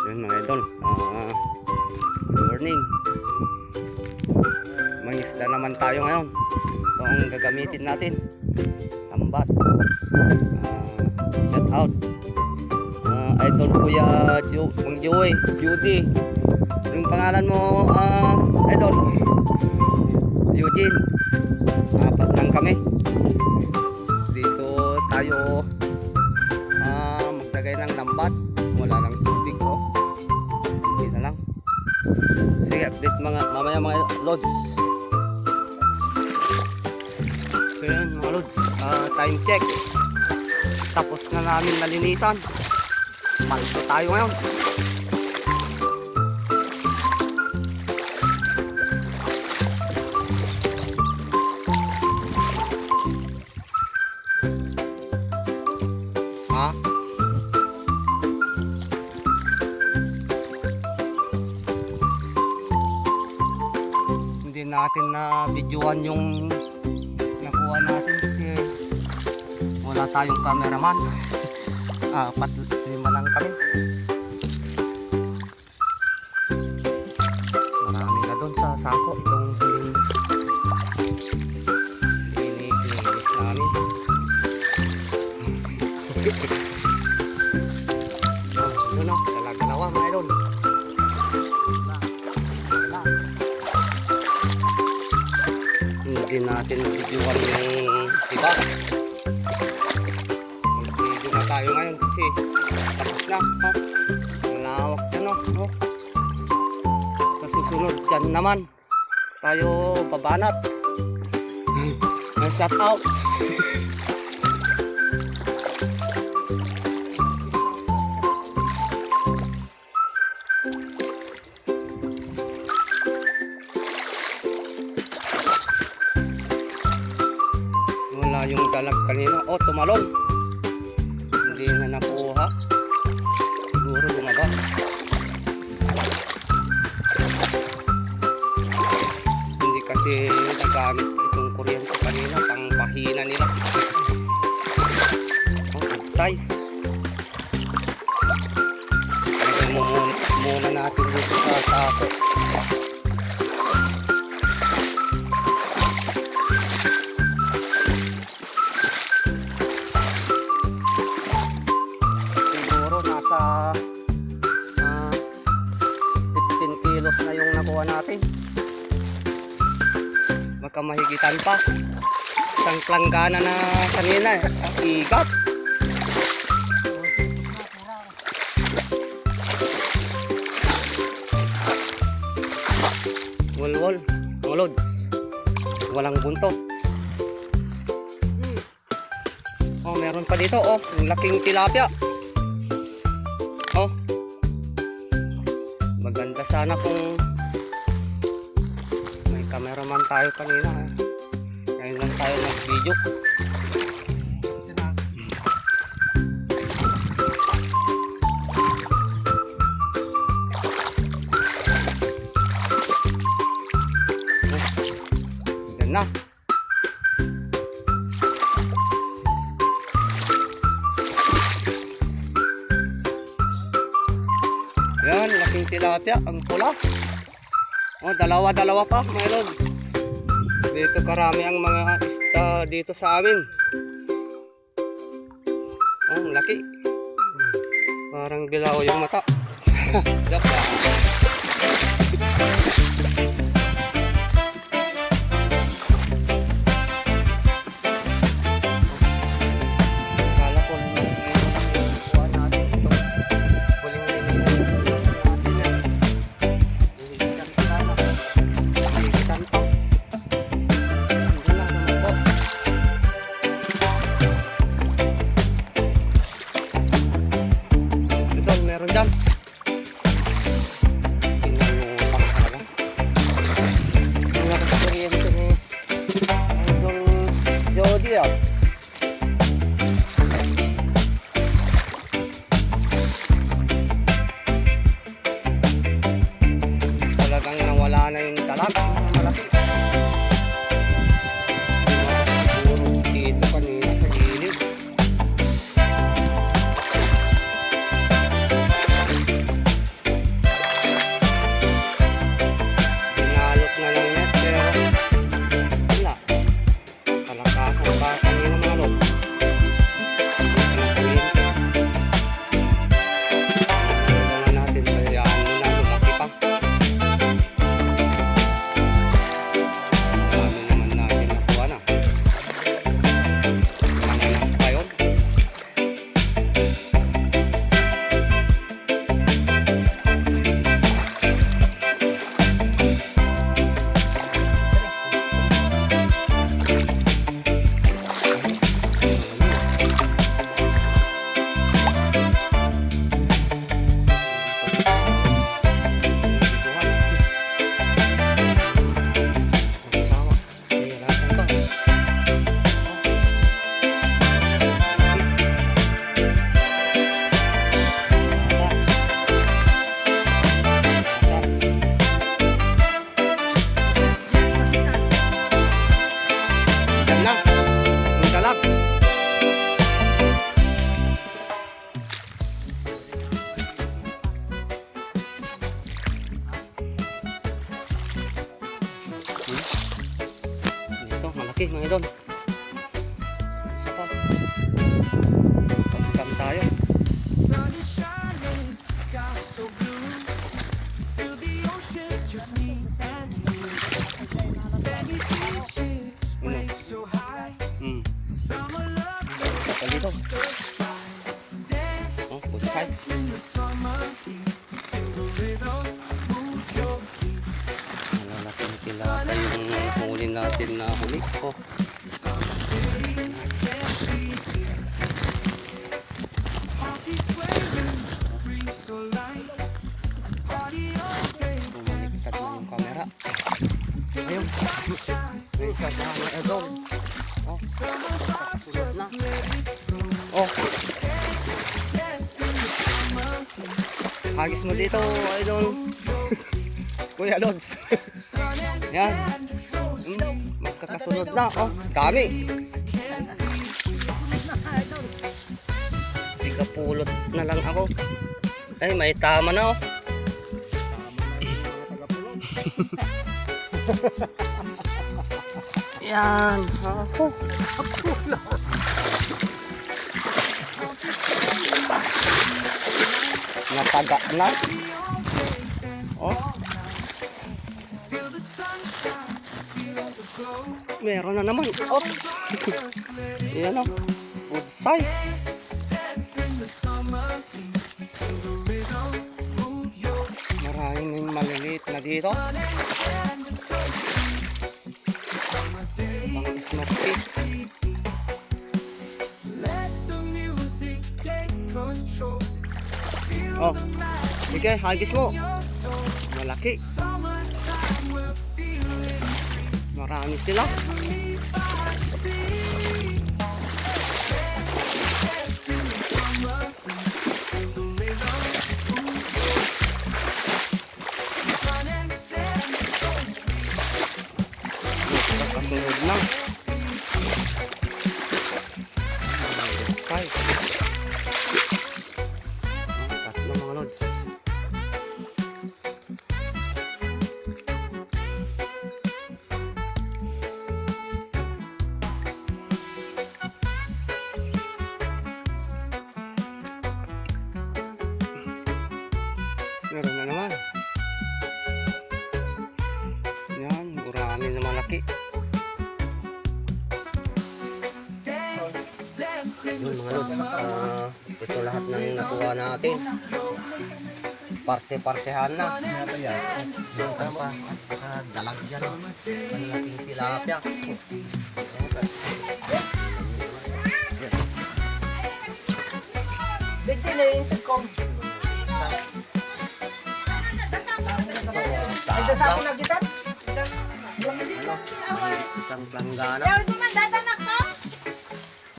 So yun mga idol, good morning. Mangisda naman tayo ngayon. Ito ang gagamitin natin, tambat. Shout out idol Kuya Mang Joey, Judy. Yung pangalan mo idol? Eugene. Apat lang kami. Dito tayo maglagay ng tambat. Wala lang tubig, oh. Hindi na lang. Sige, update mamaya mga lods. So yun mga lods, time check. Tapos na namin nalinisan. Palito tayo ngayon. Hindi natin na videoan yung nakuha natin kasi wala tayong cameraman. Apat lima lang kami. Marami na doon sa sako itong linis namin. Yun o, dalawa mga idol. Hindi natin videoan yung iba. Mag-video na tayo ngayon kasi tapos na. Malawak yan o. Sa susunod dyan naman tayo babanat. Shout out. Wala yung dalag kanina. Oh, tumalon. Hindi na nakuha. Siguro lumaba. Hindi kasi nagamit itong kuryente kanina pang pahina nila. Oh, good size. Muna natin dito sa sako. Nasa 15 kilos na yung nakuha natin. Baka mahigitan pa. Isang planggana na kanina igat. Wolwol, ngolods. Walang bunto. Oh, meron pa dito oh, yung laking tilapia. Oh, maganda sana kung may cameraman tayo kanina. Ngayon lang tayo nag-video. Yan na. Yan, laking tilapia, ang pula. Oh, dalawa pa, my lord. Dito karami ang mga isda dito sa amin. Oh, laki. Parang bilaw yung mata. Meron dyan. Tingnan yung pangkala. Yung nakaskuryente ni Idol Jody ah. Talagang nawala na yung dalag. Malaki. Siguro dito kanina sa gilid. malaki mga idol. Isa pa. Pagkam tayo. Kapal dito. Oh, good size. Malalaki ng tilapia yung huli natin na huli. Oh. Bumaliktad na yung camera. Ayun. May isa pa mga idol. Oh, kasulot na. Oh. Hagis mo dito, idol. Kuya Lods. Yan. Magkakasunod na. Oh, dami. Ikapulot na lang ako. Ay, may tama na oh. Yan. Ako. Nataga na. Oh. Meron na naman. Oops. Yan o. Good size. Maraming maliliit na dito. Mga smoky. Oh, sige, hagis mo. Malaki. Marami sila. Kasunod na. Size. Tatlo mga lods. Meron na naman. Yan, marami na malaki. Yun mga lods, ito lahat ng nakuha natin. Parte-partehan na. Yun sa pa, dalag dyan. Malaking silapia. Dito na yung tukong. Ito sa ako na kita. Ano? Isang planggana. Pero dumandata na